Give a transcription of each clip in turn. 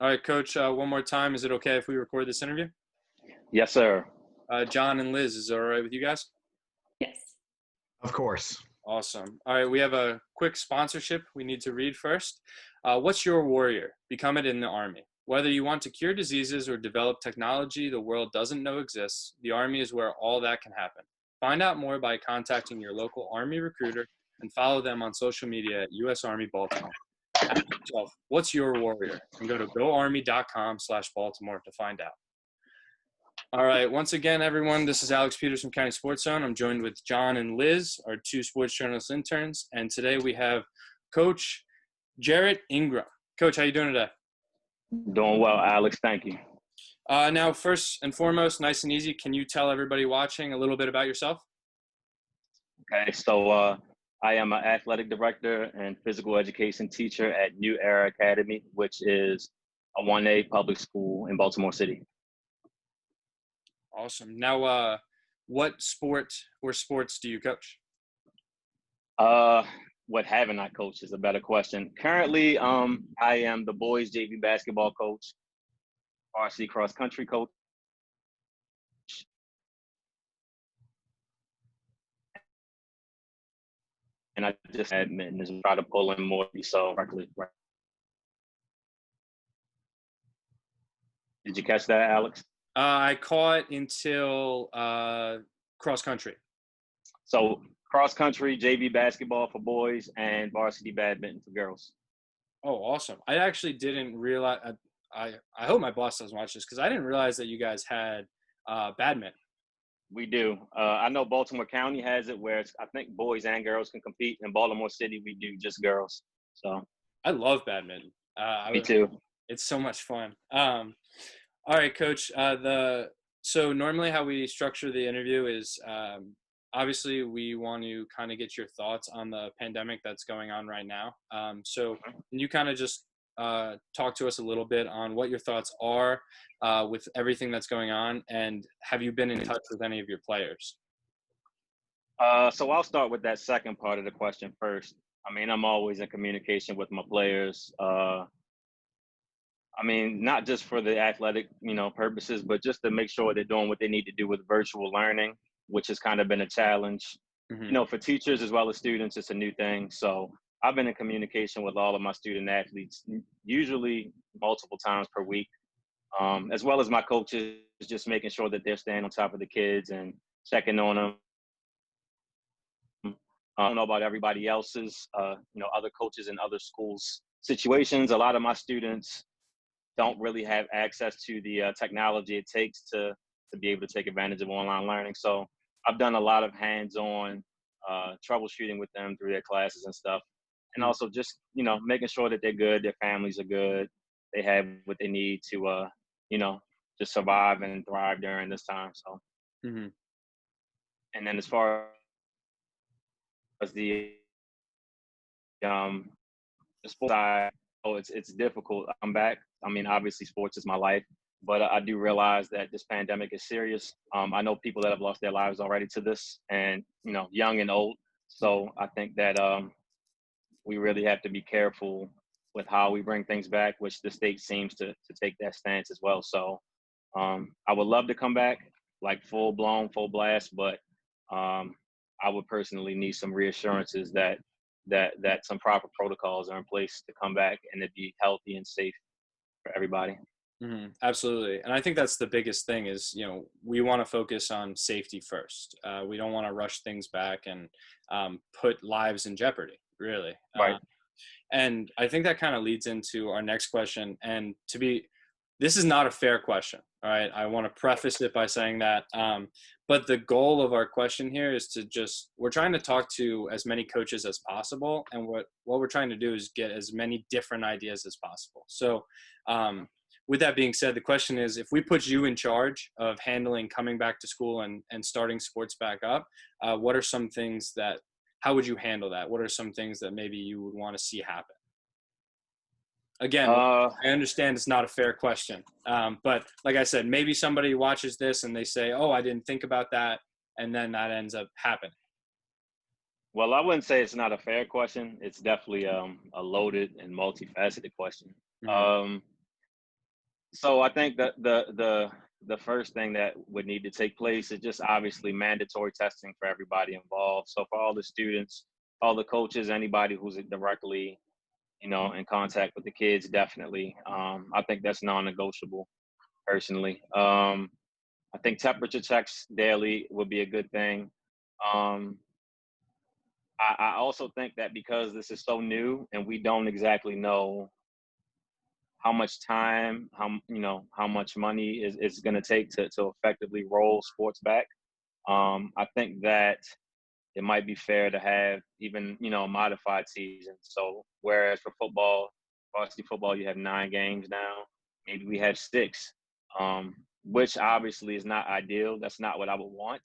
All right, Coach, one more time. Is it okay if we record this interview? Yes, sir. John and Liz, is it all right with you guys? Yes. Of course. Awesome. All right, we have a quick sponsorship we need to read first. What's your warrior? Become it in the Army. Whether you want to cure diseases or develop technology the world doesn't know exists, the Army is where all that can happen. Find out more by contacting your local Army recruiter and follow them on social media at U.S. Army Baltimore. Ask yourself, what's your warrior? And go to goarmy.com/Baltimore to find out. All right. Once again, everyone, this is Alex Peters from County Sports Zone. I'm joined with John and Liz, our two sports journalist interns. And today we have Coach Jarrett Ingram. Coach, how you doing today? Doing well, Alex. Thank you. Now, first and foremost, nice and easy, can you tell everybody watching a little bit about yourself? Okay, so I am an athletic director and physical education teacher at New Era Academy, which is a 1A public school in Baltimore City. Awesome. Now, what sport or sports do you coach? What haven't I coached is a better question. Currently, I am the boys JV basketball coach, varsity cross country coach, and I just admit and just try to pull in more. So, did you catch that, Alex? I caught until cross country. So cross country, JV basketball for boys, and varsity badminton for girls. Oh, awesome. I actually didn't realize I hope my boss doesn't watch this because I didn't realize that you guys had badminton. We do. I know Baltimore County has it where I think boys and girls can compete. In Baltimore City, we do just girls. So I love badminton. me too. It's so much fun. All right, Coach. So normally how we structure the interview is obviously we want to kind of get your thoughts on the pandemic that's going on right now. So can you kind of just talk to us a little bit on what your thoughts are with everything that's going on, and have you been in touch with any of your players? So I'll start with that second part of the question first. I mean, I'm always in communication with my players. I mean, not just for the athletic, purposes, but just to make sure they're doing what they need to do with virtual learning, which has kind of been a challenge, for teachers as well as students. It's a new thing. So I've been in communication with all of my student athletes, usually multiple times per week, as well as my coaches, just making sure that they're staying on top of the kids and checking on them. I don't know about everybody else's, other coaches in other schools situations. A lot of my students don't really have access to the technology it takes to be able to take advantage of online learning. So I've done a lot of hands-on troubleshooting with them through their classes and stuff. And also just, making sure that they're good, their families are good, they have what they need to, just survive and thrive during this time. So, and then as far as the sports side, it's difficult. I'm back. I mean, obviously sports is my life, but I do realize that this pandemic is serious. I know people that have lost their lives already to this, and, young and old. So I think that we really have to be careful with how we bring things back, which the state seems to take that stance as well. So I would love to come back like full blown, full blast, but I would personally need some reassurances that some proper protocols are in place to come back and to be healthy and safe for everybody. Absolutely. And I think that's the biggest thing is, we want to focus on safety first. We don't want to rush things back and put lives in jeopardy, really. Right. And I think that kind of leads into our next question. And this is not a fair question. All right. I want to preface it by saying that. But the goal of our question here is we're trying to talk to as many coaches as possible. And what we're trying to do is get as many different ideas as possible. So with that being said, the question is, if we put you in charge of handling coming back to school and starting sports back up, what are some things how would you handle that? What are some things that maybe you would want to see happen? Again, I understand it's not a fair question. But like I said, maybe somebody watches this and they say, oh, I didn't think about that. And then that ends up happening. Well, I wouldn't say it's not a fair question. It's definitely a loaded and multifaceted question. So I think that the first thing that would need to take place is just obviously mandatory testing for everybody involved. So for all the students, all the coaches, anybody who's directly, in contact with the kids, definitely. I think that's non-negotiable personally. I think temperature checks daily would be a good thing. Um, I also think that because this is so new and we don't exactly know how much time, how much money is going to take to effectively roll sports back. I think that it might be fair to have even a modified season. So whereas for football, varsity football, you have 9 games now, maybe we have 6, which obviously is not ideal. That's not what I would want.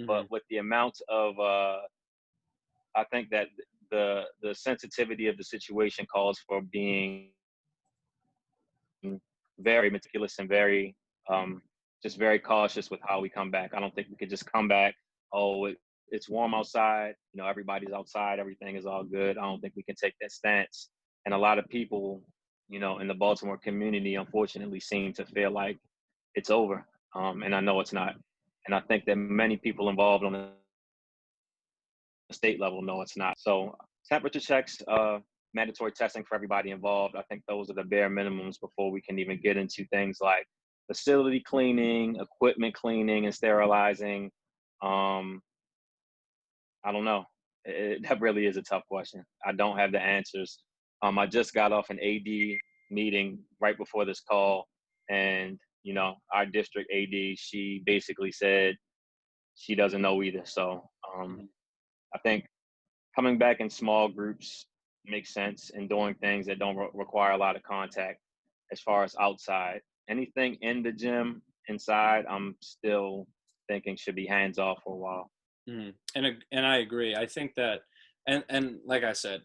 But Hmm. with the amount of, I think that the sensitivity of the situation calls for being very meticulous and very um, just very cautious with how we come back. I don't think we could just come back. Oh, it's warm outside. Everybody's outside. Everything is all good. I don't think we can take that stance. And a lot of people, in the Baltimore community, unfortunately, seem to feel like it's over. And I know it's not. And I think that many people involved on the state level know it's not. So temperature checks, mandatory testing for everybody involved. I think those are the bare minimums before we can even get into things like facility cleaning, equipment cleaning and sterilizing. Um, I don't know. That really is a tough question. I don't have the answers. I just got off an AD meeting right before this call, and our district AD, she basically said she doesn't know either. So I think coming back in small groups makes sense and doing things that don't require a lot of contact as far as outside. Anything in the gym inside, I'm still thinking should be hands off for a while. And I agree. I think that, and like I said,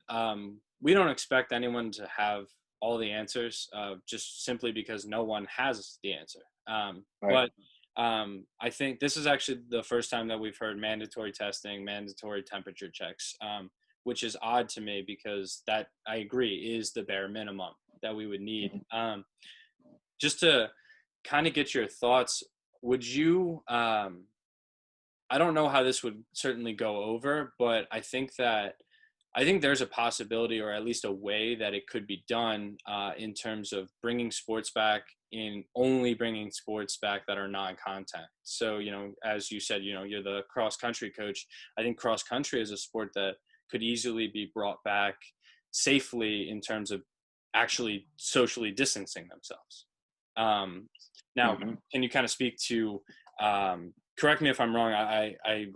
we don't expect anyone to have all the answers, just simply because no one has the answer. Right. But I think this is actually the first time that we've heard mandatory testing, mandatory temperature checks, which is odd to me because that, I agree, is the bare minimum that we would need. Mhm. Just to kind of get your thoughts, would you? I don't know how this would certainly go over, but I think there's a possibility, or at least a way that it could be done, in terms of bringing sports back, in only bringing sports back that are non-contact. So, as you said, you're the cross country coach. I think cross country is a sport that could easily be brought back safely in terms of actually socially distancing themselves. Um, Now, Mhm. can you kind of speak to, correct me if I'm wrong, I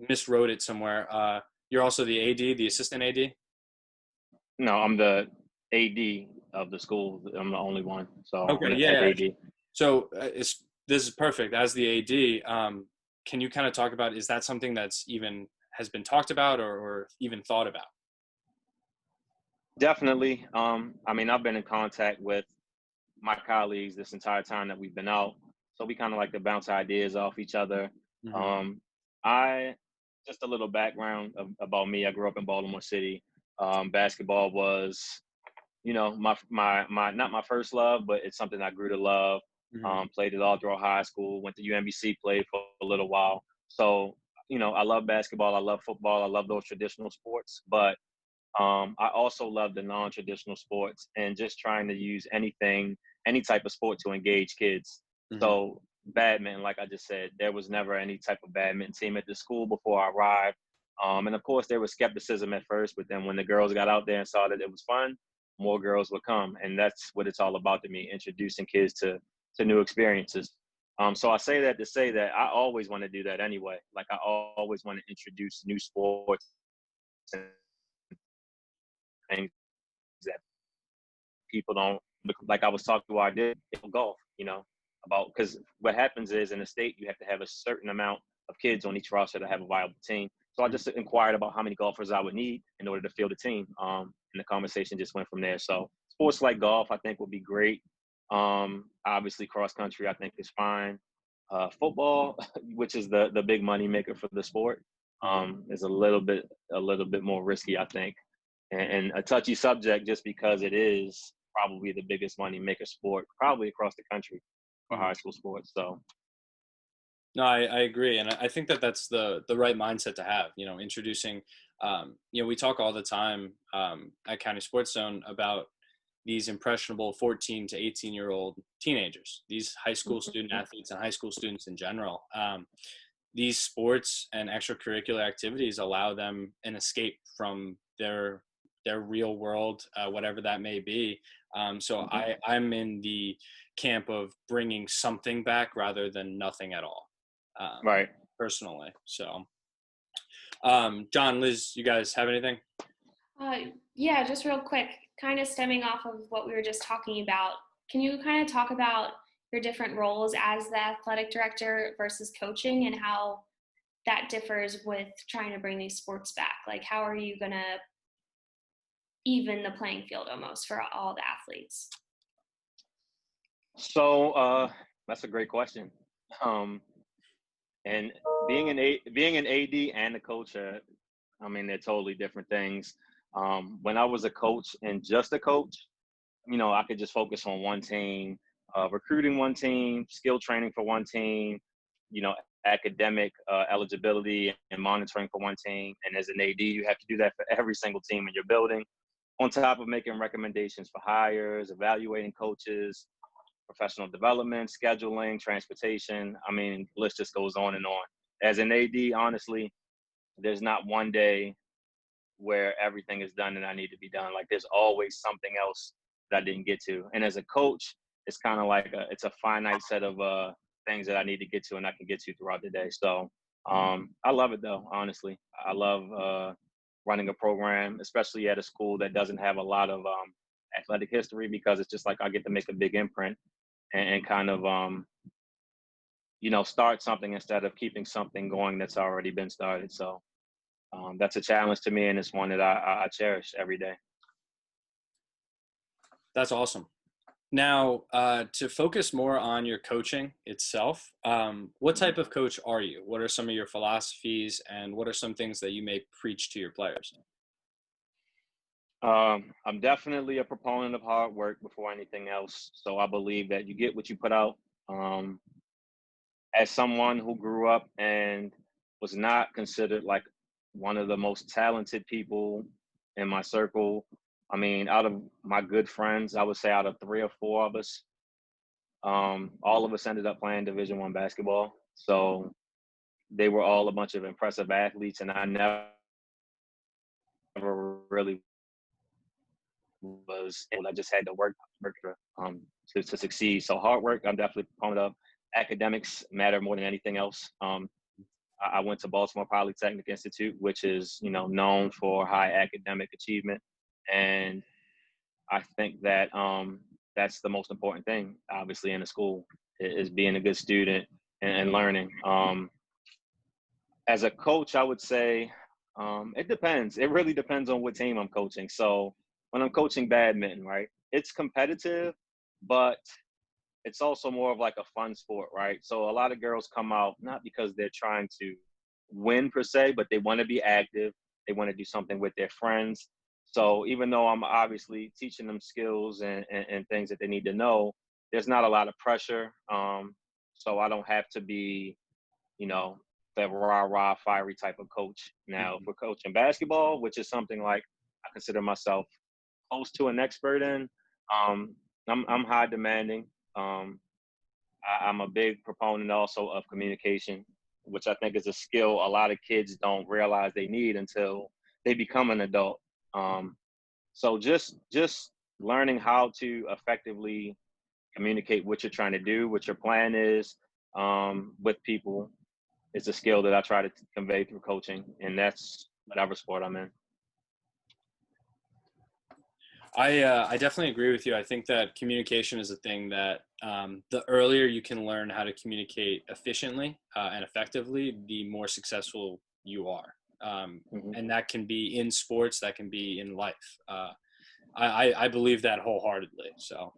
miswrote it somewhere. You're also the AD, the assistant AD? No, I'm the AD of the school. I'm the only one, so I'm Okay, the head yeah. AD. So this is perfect. As the AD, can you kind of talk about, is that something that's even has been talked about, or even thought about? Definitely. I mean, I've been in contact with my colleagues this entire time that we've been out. So we kind of like to bounce ideas off each other. Hmm. Um, I just a little background about me. I grew up in Baltimore City. Basketball was, my not my first love, but it's something I grew to love. Hmm. Played it all throughout high school. Went to UMBC, played for a little while. So I love basketball. I love football. I love those traditional sports, but I also love the non-traditional sports and just trying to use any type of sport to engage kids. Hmm. So badminton, like I just said, there was never any type of badminton team at the school before I arrived. And of course, there was skepticism at first, but then when the girls got out there and saw that it was fun, more girls would come, and that's what it's all about to me: introducing kids to new experiences. So I say that to say that I always want to do that anyway. Like I always want to introduce new sports and things that people don't, like I was talking to I did golf, about because what happens is in the state you have to have a certain amount of kids on each roster to have a viable team. So I just inquired about how many golfers I would need in order to field a team. And the conversation just went from there. So sports like golf, I think would be great. Obviously cross country, I think is fine. Football, which is the big money maker for the sport, Hmm. is a little bit more risky, I think, and a touchy subject just because it is. probably the biggest money maker sport probably across the country for high school sports. So No, I agree, and I think that that's the right mindset to have. Introducing, we talk all the time at County Sports Zone about these impressionable 14 to 18-year-old teenagers, these high school student athletes and high school students in general. These sports and extracurricular activities allow them an escape from their real world, whatever that may be. So I'm in the camp of bringing something back rather than nothing at all, right. personally. So, John, Liz, you guys have anything? Yeah, just real quick, kind of stemming off of what we were just talking about. Can you kind of talk about your different roles as the athletic director versus coaching and how that differs with trying to bring these sports back? Like, how are you going to even the playing field almost for all the athletes? So that's a great question. And being an AD and a coach, I mean, they're totally different things. When I was a coach and just a coach, I could just focus on one team, recruiting one team, skill training for one team, academic eligibility and monitoring for one team. And as an AD, you have to do that for every single team in your building, on top of making recommendations for hires, evaluating coaches, professional development, scheduling, transportation. I mean, the list just goes on and on. As an AD, honestly, there's not one day where everything is done and I need to be done. Like, there's always something else that I didn't get to. And as a coach, it's kind of like it's a finite set of things that I need to get to and I can get to throughout the day. So I love it though, honestly. I love running a program, especially at a school that doesn't have a lot of athletic history, because it's just like I get to make a big imprint and kind of, start something instead of keeping something going that's already been started. So that's a challenge to me, and it's one that I cherish every day. That's awesome. Now, to focus more on your coaching itself, what type of coach are you? What are some of your philosophies, and what are some things that you may preach to your players? I'm definitely a proponent of hard work before anything else. So I believe that you get what you put out. As someone who grew up and was not considered like one of the most talented people in my circle, I mean, out of my good friends, I would say out of 3 or 4 of us, all of us ended up playing Division I basketball. So they were all a bunch of impressive athletes, and I never really was able. I just had to work to succeed. So hard work, I'm definitely a proponent of. Academics matter more than anything else. I went to Baltimore Polytechnic Institute, which is known for high academic achievement, and I think that that's the most important thing, obviously, in a school, is being a good student and learning. As a coach, I would say it depends. It really depends on what team I'm coaching. So when I'm coaching badminton, right, it's competitive, but it's also more of like a fun sport, right? So a lot of girls come out not because they're trying to win per se, but they want to be active. They want to do something with their friends. So even though I'm obviously teaching them skills and things that they need to know, there's not a lot of pressure. So I don't have to be, the rah-rah fiery type of coach. Now, if we're coaching basketball, which is something like I consider myself close to an expert in, I'm high demanding. I'm a big proponent also of communication, which I think is a skill a lot of kids don't realize they need until they become an adult. So just learning how to effectively communicate what you're trying to do, what your plan is, with people, is a skill that I try to convey through coaching, and that's whatever sport I'm in. I definitely agree with you. I think that communication is a thing that the earlier you can learn how to communicate efficiently and effectively, the more successful you are. And that can be in sports, that can be in life. I believe that wholeheartedly. So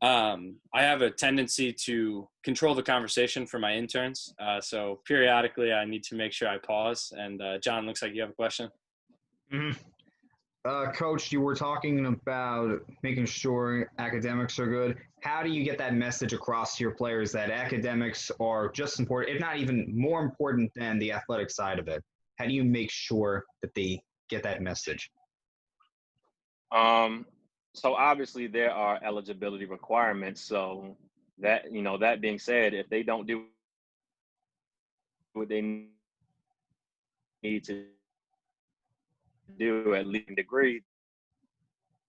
I have a tendency to control the conversation for my interns. So periodically I need to make sure I pause. And John, looks like you have a question. Coach, you were talking about making sure academics are good. How do you get that message across to your players that academics are just important, if not even more important than the athletic side of it? How do you make sure that they get that message? Um, so obviously there are eligibility requirements. So that, that being said, if they don't do what they need to do at least a degree,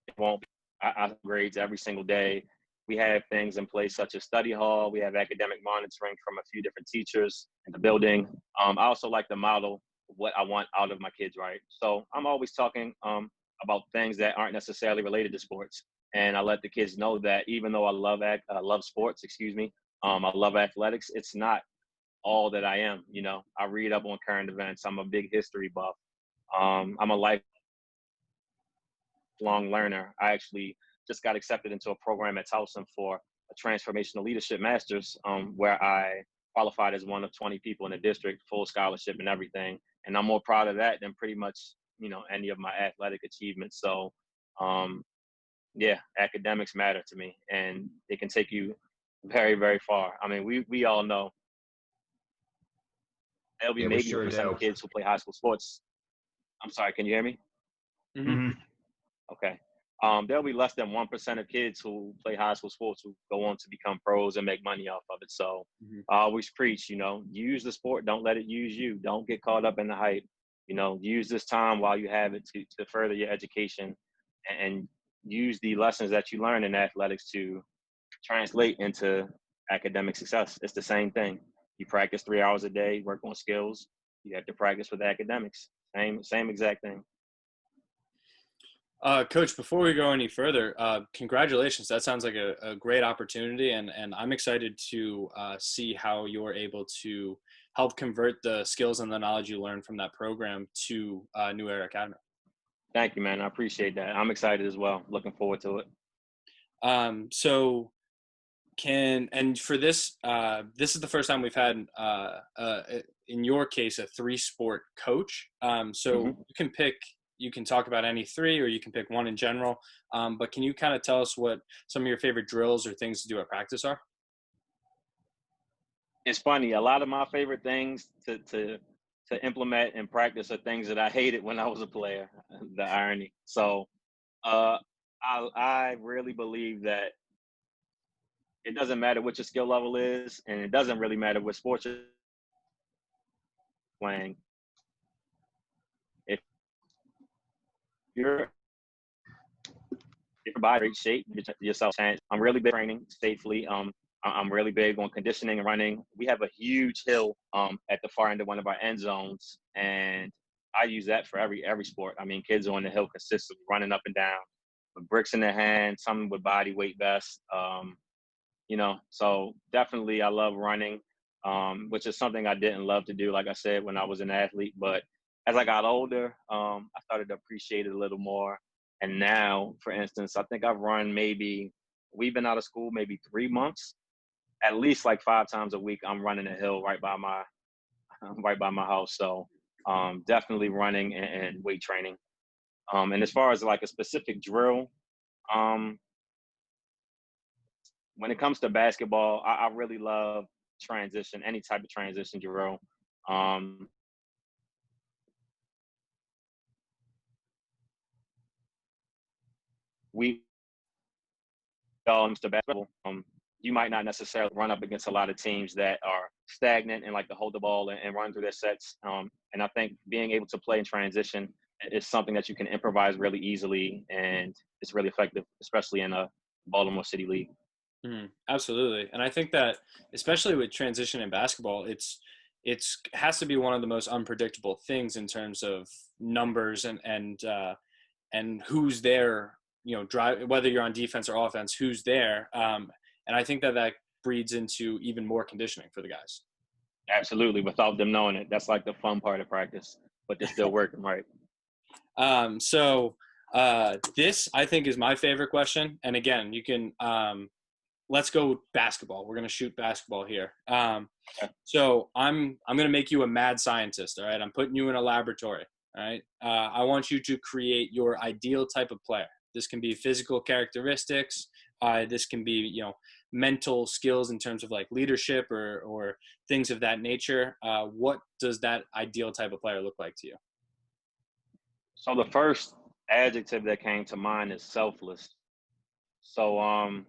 it won't be. I grades every single day. We have things in place such as study hall. We have academic monitoring from a few different teachers in the building. I also like to model what I want out of my kids, right? So I'm always talking about things that aren't necessarily related to sports. And I let the kids know that even though I love sports, I love athletics, it's not all that I am. I read up on current events. I'm a big history buff. I'm a lifelong learner. I actually just got accepted into a program at Towson for a transformational leadership master's, where I qualified as one of 20 people in the district, full scholarship and everything. And I'm more proud of that than pretty much, any of my athletic achievements. So, yeah, academics matter to me, and it can take you very, very far. I mean, we all know there'll be Yeah, we maybe sure 1% do. of kids who play high school sports. I'm sorry, can you hear me? Mm-hmm. Hmm. Okay. There'll be less than 1% of kids who play high school sports who go on to become pros and make money off of it. So Mm-hmm. I always preach, use the sport. Don't let it use you. Don't get caught up in the hype. Use this time while you have it to further your education, and use the lessons that you learn in athletics to translate into academic success. It's the same thing. You practice 3 hours a day, work on skills. You have to practice with academics. Same exact thing. Coach, before we go any further, congratulations. That sounds like a great opportunity, and I'm excited to see how you're able to help convert the skills and the knowledge you learned from that program to New Era Academy. Thank you, man. I appreciate that. I'm excited as well. Looking forward to it. So and for this, this is the first time we've had, in your case, a 3-sport coach. So you can talk about any 3, or you can pick one in general. But can you kind of tell us what some of your favorite drills or things to do at practice are? It's funny. A lot of my favorite things to implement and practice are things that I hated when I was a player. The irony. So uh, I really believe that it doesn't matter what your skill level is, and it doesn't really matter what sport you're playing. If you're if your body great shape, give yourself a chance. I'm really big training safely. I'm really big on conditioning and running. We have a huge hill at the far end of one of our end zones, and I use that for every sport. I mean, kids are on the hill consistently, running up and down with bricks in their hands, some with body weight vests. So definitely I love running, which is something I didn't love to do, like I said, when I was an athlete. But as I got older, I started to appreciate it a little more. And now, for instance, I think we've been out of school maybe 3 months, at least like 5 times a week. I'm running a hill right by my house. So definitely running and weight training. And as far as like a specific drill, um, when it comes to basketball, I really love transition, any type of transition drill. Um, we to basketball. You might not necessarily run up against a lot of teams that are stagnant and like to hold the ball and run through their sets. And I think being able to play in transition is something that you can improvise really easily, and it's really effective, especially in a Baltimore City league. Absolutely. And I think that especially with transition in basketball, it's has to be one of the most unpredictable things in terms of numbers and who's there, drive, whether you're on defense or offense, who's there. And I think that breeds into even more conditioning for the guys. Absolutely. Without them knowing it, that's like the fun part of practice, but they're still working, right? This I think is my favorite question. And again, you can, let's go basketball. We're going to shoot basketball here. So I'm going to make you a mad scientist. All right. I'm putting you in a laboratory. All right. I want you to create your ideal type of player. This can be physical characteristics. This can be, mental skills in terms of like leadership or things of that nature. What does that ideal type of player look like to you? So the first adjective that came to mind is selfless. So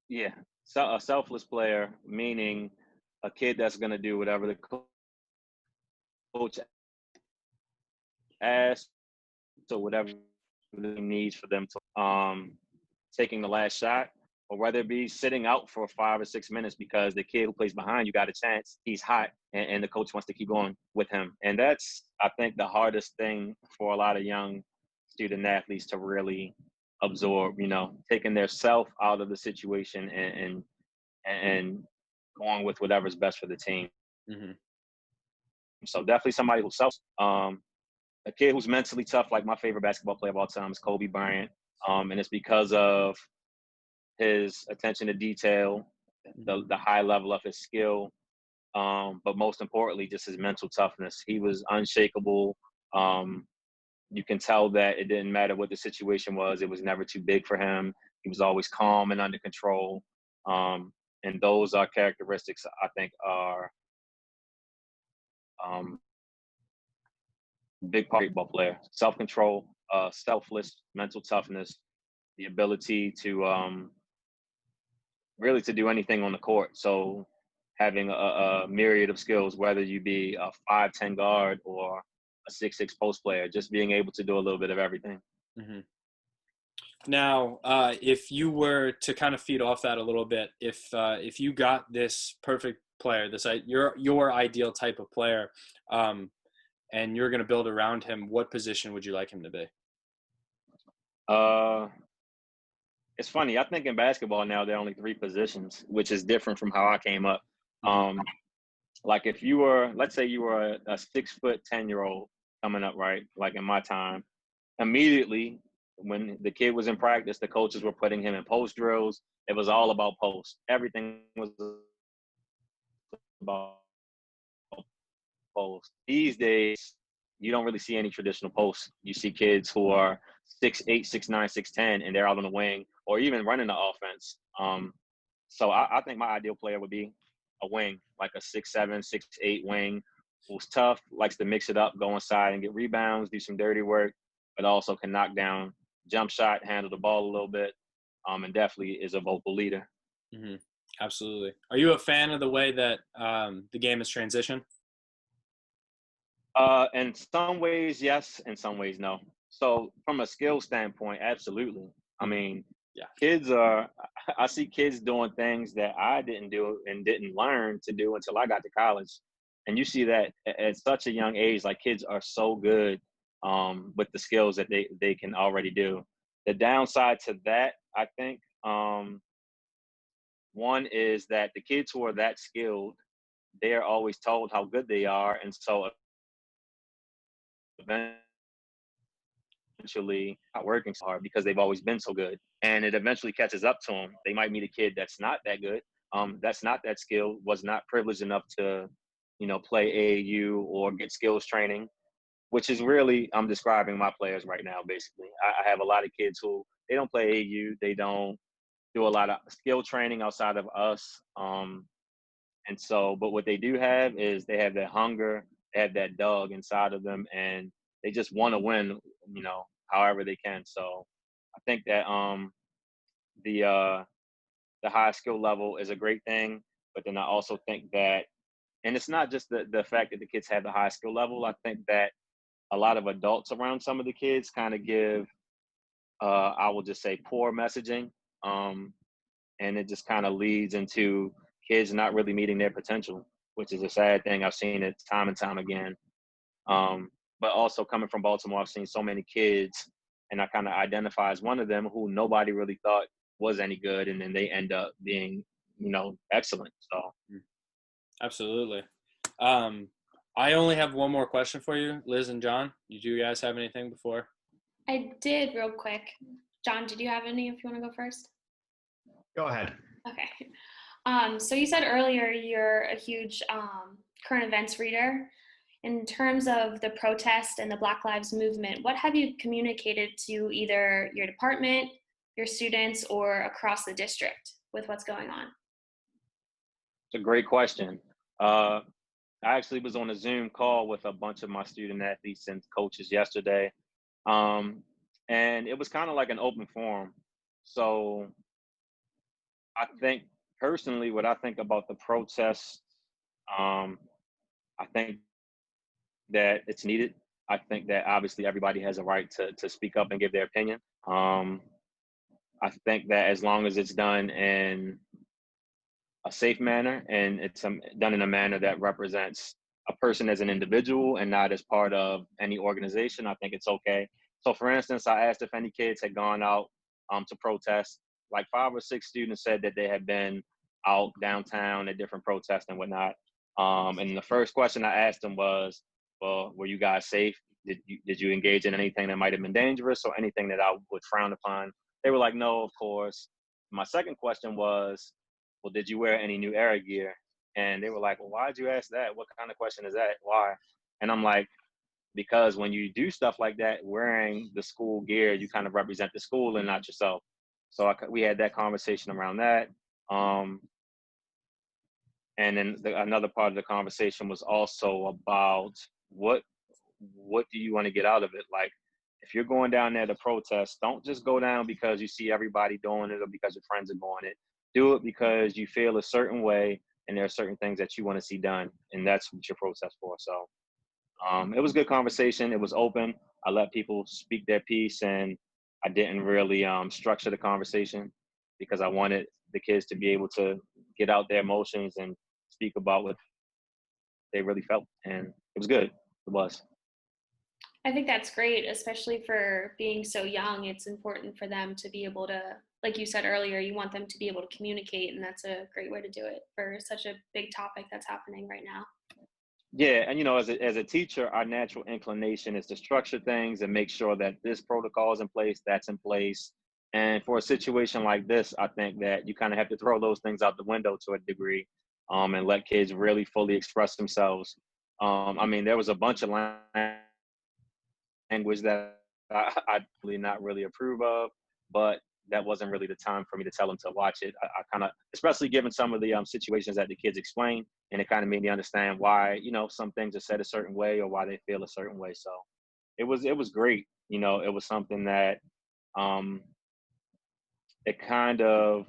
yeah, so a selfless player, meaning a kid that's going to do whatever the coach asks or whatever he needs for them to taking the last shot, or whether it be sitting out for 5 or 6 minutes because the kid who plays behind you got a chance, he's hot, and the coach wants to keep going with him. And that's, I think, the hardest thing for a lot of young student athletes to really absorb, taking their self out of the situation and going with whatever's best for the team. Mm-hmm. So definitely somebody who's self. A kid who's mentally tough, like my favorite basketball player of all time is Kobe Bryant. And it's because of his attention to detail, the high level of his skill, but most importantly, just his mental toughness. He was unshakable. You can tell that it didn't matter what the situation was. It was never too big for him. He was always calm and under control. And those are characteristics I think are big part of a ball player. Self-control, selfless, mental toughness, the ability to really to do anything on the court. So having a myriad of skills, whether you be a 5'10" guard or a 6'6" post player, just being able to do a little bit of everything. Mm-hmm. Now, if you were to kind of feed off that a little bit, if you got this perfect player, your ideal type of player, and you're going to build around him, what position would you like him to be? It's funny. I think in basketball now there are only 3 positions, which is different from how I came up. Like if you were, let's say you were a 6'10" coming up, right? Like in my time, immediately when the kid was in practice, the coaches were putting him in post drills. It was all about post. Everything was about post. These days, you don't really see any traditional posts. You see kids who are 6'8", 6'9", 6'10", and they're out on the wing or even running the offense. So I think my ideal player would be a wing, like a 6'7", 6'8" wing, who's tough, likes to mix it up, go inside and get rebounds, do some dirty work, but also can knock down, jump shot, handle the ball a little bit, and definitely is a vocal leader. Mm-hmm. Absolutely. Are you a fan of the way that the game is transitioned? In some ways, yes. In some ways, no. So from a skill standpoint, absolutely. I mean, yeah, I see kids doing things that I didn't do and didn't learn to do until I got to college. And you see that at such a young age, like kids are so good with the skills that they can already do. The downside to that, I think, one is that the kids who are that skilled, they are always told how good they are. And so eventually not working so hard because they've always been so good, and it eventually catches up to them. They might meet a kid that's not that good, that's not that skilled, was not privileged enough to, play AAU or get skills training, which is really, I'm describing my players right now. Basically, I have a lot of kids who they don't play AAU, they don't do a lot of skill training outside of us, and so, but what they do have is they have that hunger, they have that dog inside of them, and they just want to win, however they can. So I think that the high skill level is a great thing, but then I also think that, and it's not just the fact that the kids have the high skill level. I think that a lot of adults around some of the kids kind of give, I will just say, poor messaging, and it just kind of leads into kids not really meeting their potential, which is a sad thing. I've seen it time and time again. But also coming from Baltimore, I've seen so many kids, and I kind of identify as one of them who nobody really thought was any good, and then they end up being, excellent. So, absolutely. I only have one more question for you, Liz and John. Do you guys have anything before? I did, real quick. John, did you have any? If you want to go first. Go ahead. Okay. So you said earlier you're a huge current events reader. in terms of the protest and the Black Lives Movement, what have you communicated to either your department, your students, or across the district with what's going on? It's a great question. I actually was on a Zoom call with a bunch of my student athletes and coaches yesterday. Um, and it was kind of like an open forum. So I think personally, what I think about the protests, um, I think that it's needed. I think that obviously everybody has a right to speak up and give their opinion. Um, I think that as long as it's done in a safe manner and it's done in a manner that represents a person as an individual and not as part of any organization, I think it's okay. So, for instance, I asked if any kids had gone out to protest. Like 5 or 6 students said that they had been out downtown at different protests and whatnot. And the first question I asked them was, "Well, were you guys safe? Did you engage in anything that might have been dangerous or anything that I would frown upon?" They were like, "No, of course." My second question was, "Well, did you wear any new Air gear?" And they were like, "Well, why'd you ask that? What kind of question is that? Why?" And I'm like, because when you do stuff like that, wearing the school gear, you kind of represent the school and not yourself. So we had that conversation around that. Um, and then another part of the conversation was also about what what do you want to get out of it? Like, if you're going down there to protest, don't just go down because you see everybody doing it or because your friends are doing it. Do it because you feel a certain way and there are certain things that you want to see done, and that's what you're protest for. So it was a good conversation. It was open. I let people speak their piece, and I didn't really structure the conversation because I wanted the kids to be able to get out their emotions and speak about what they really felt, and it was good. It was. I think that's great, especially for being so young. It's important for them to be able to, like you said earlier, you want them to be able to communicate, and that's a great way to do it for such a big topic that's happening right now. Yeah, and as a teacher, our natural inclination is to structure things and make sure that this protocol is in place, that's in place. And for a situation like this, I think that you kind of have to throw those things out the window to a degree, and let kids really fully express themselves. I mean, there was a bunch of language that I really not really approve of, but that wasn't really the time for me to tell them to watch it. I kind of, especially given some of the situations that the kids explained, and it kind of made me understand why some things are said a certain way or why they feel a certain way. So it was great. It was something that um, it kind of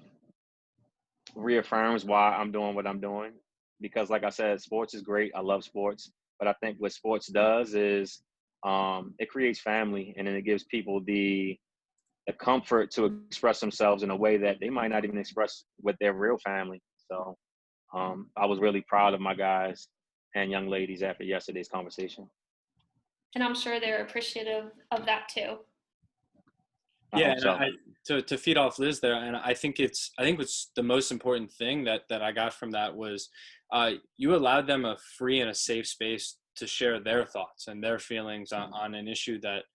reaffirms why I'm doing what I'm doing, because like I said, sports is great. I love sports, but I think what sports does is it creates family, and then it gives people the comfort to express themselves in a way that they might not even express with their real family. So I was really proud of my guys and young ladies after yesterday's conversation. And I'm sure they're appreciative of that too. I Yeah, hope and so. to feed off Liz there, and I think what's the most important thing that I got from that was you allowed them a free and a safe space to share their thoughts and their feelings on an issue that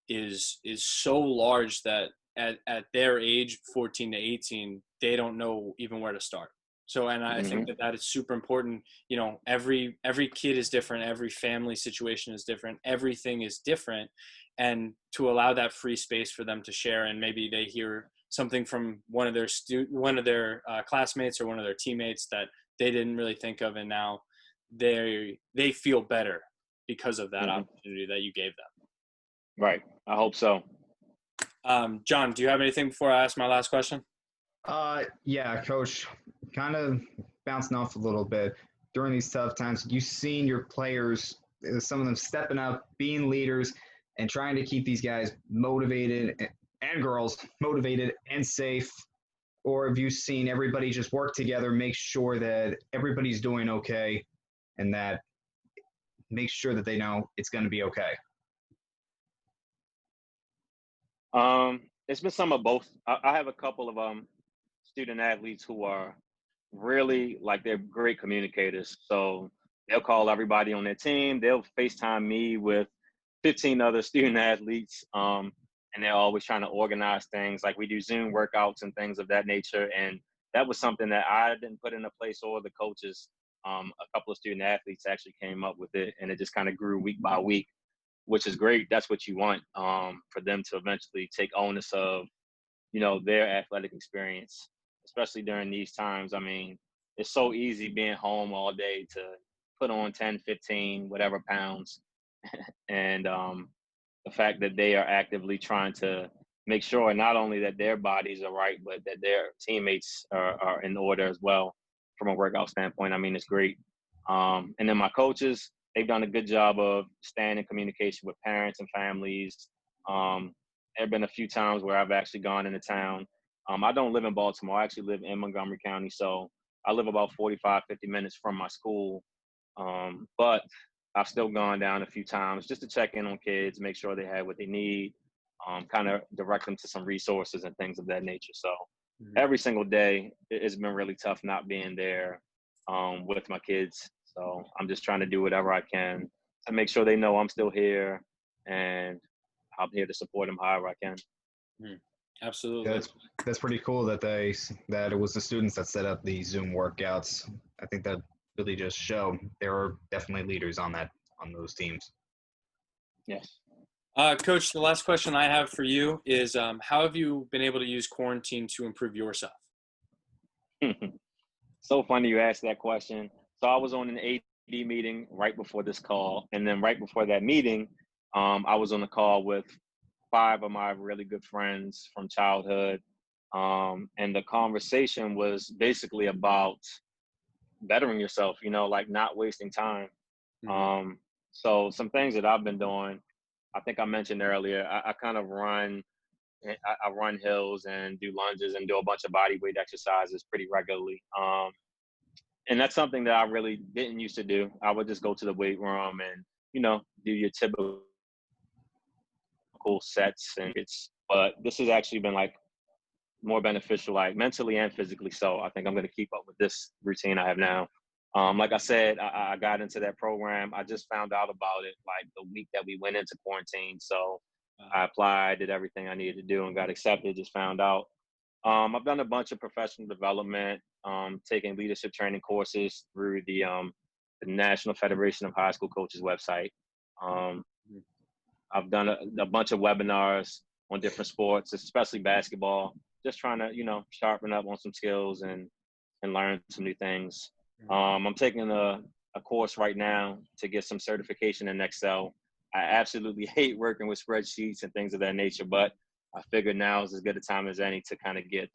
is so large that at their age, 14 to 18, they don't know even where to start. So, and I think that is super important. Every kid is different. Every family situation is different. Everything is different. And to allow that free space for them to share, and maybe they hear something from one of their classmates or one of their teammates that they didn't really think of, and now they feel better because of that opportunity that you gave them. Right. I hope so. John, do you have anything before I ask my last question? Yeah, Coach, kind of bouncing off a little bit. During these tough times, you've seen your players, some of them stepping up, being leaders, and trying to keep these guys motivated and girls motivated and safe. Or have you seen everybody just work together, make sure that everybody's doing okay, and that make sure that they know it's going to be okay? It's been some of both. I have a couple of student athletes who are really, like, they're great communicators. So they'll call everybody on their team. They'll FaceTime me with 15 other student athletes. And they're always trying to organize things. Like, we do Zoom workouts and things of that nature. And that was something that I didn't put into place, or the coaches. A couple of student athletes actually came up with it, and it just kind of grew week by week, which is great. That's what you want, for them to eventually take onus of, their athletic experience, especially during these times. I mean, it's so easy being home all day to put on 10, 15, whatever pounds. And the fact that they are actively trying to make sure not only that their bodies are right, but that their teammates are in order as well from a workout standpoint. I mean, it's great. And then my coaches, they've done a good job of staying in communication with parents and families. There have been a few times where I've actually gone into town. I don't live in Baltimore. I actually live in Montgomery County. So I live about 45, 50 minutes from my school. But I've still gone down a few times just to check in on kids, make sure they have what they need, kind of direct them to some resources and things of that nature. So every single day, it's been really tough not being there with my kids. So I'm just trying to do whatever I can to make sure they know I'm still here, and I'm here to support them however I can. Absolutely. That's pretty cool that it was the students that set up the Zoom workouts. I think that really just show there are definitely leaders on those teams. Yes. Coach, the last question I have for you is, how have you been able to use quarantine to improve yourself? So funny you asked that question. So I was on an AD meeting right before this call, and then right before that meeting, I was on a call with 5 of my really good friends from childhood, and the conversation was basically about bettering yourself, like not wasting time. So some things that I've been doing, I think I mentioned earlier, I kind of run. I run hills and do lunges and do a bunch of body weight exercises pretty regularly. And that's something that I really didn't used to do. I would just go to the weight room and, do your typical sets but this has actually been like more beneficial, like mentally and physically. So I think I'm going to keep up with this routine I have now. Like I said, I got into that program. I just found out about it like the week that we went into quarantine. So I applied, did everything I needed to do, and got accepted. Just found out. I've done a bunch of professional development, taking leadership training courses through the National Federation of High School Coaches website. I've done a bunch of webinars on different sports, especially basketball, just trying to, sharpen up on some skills and learn some new things. I'm taking a course right now to get some certification in Excel. I absolutely hate working with spreadsheets and things of that nature, but I figured now is as good a time as any to kind of get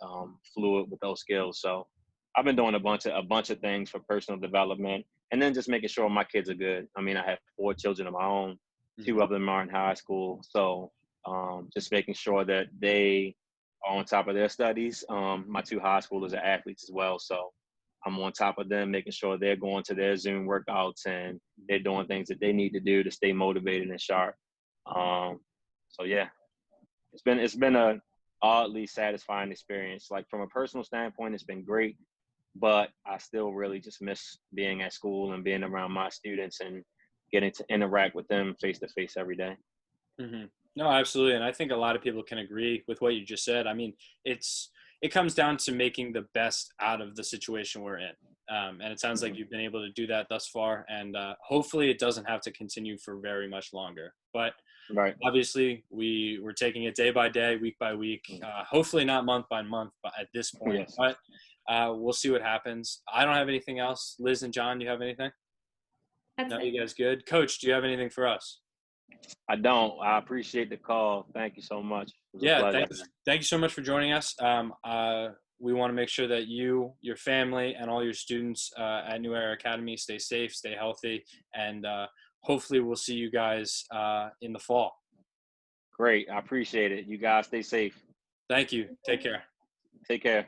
fluid with those skills. So I've been doing a bunch of things for personal development, and then just making sure my kids are good. I mean, I have 4 children of my own. 2 of them are in high school. So just making sure that they are on top of their studies. My 2 high schoolers are athletes as well. So I'm on top of them, making sure they're going to their Zoom workouts and they're doing things that they need to do to stay motivated and sharp. So yeah, it's been a oddly satisfying experience. Like from a personal standpoint, it's been great, but I still really just miss being at school and being around my students and getting to interact with them face to face every day. No, absolutely. And I think a lot of people can agree with what you just said. I mean, it comes down to making the best out of the situation we're in. And it sounds like you've been able to do that thus far. And hopefully it doesn't have to continue for very much longer. But right. Obviously, we're taking it day by day, week by week, hopefully not month by month but at this point. Yes. But we'll see what happens. I don't have anything else. Liz and John, do you have anything? That's No, it. you guys good? Coach, do you have anything for us? I don't. I appreciate the call. Thank you so much. Yeah, thank you so much for joining us. We want to make sure that you, your family, and all your students at New Era Academy stay safe, stay healthy, and hopefully we'll see you guys in the fall. Great. I appreciate it. You guys stay safe. Thank you. Take care. Take care.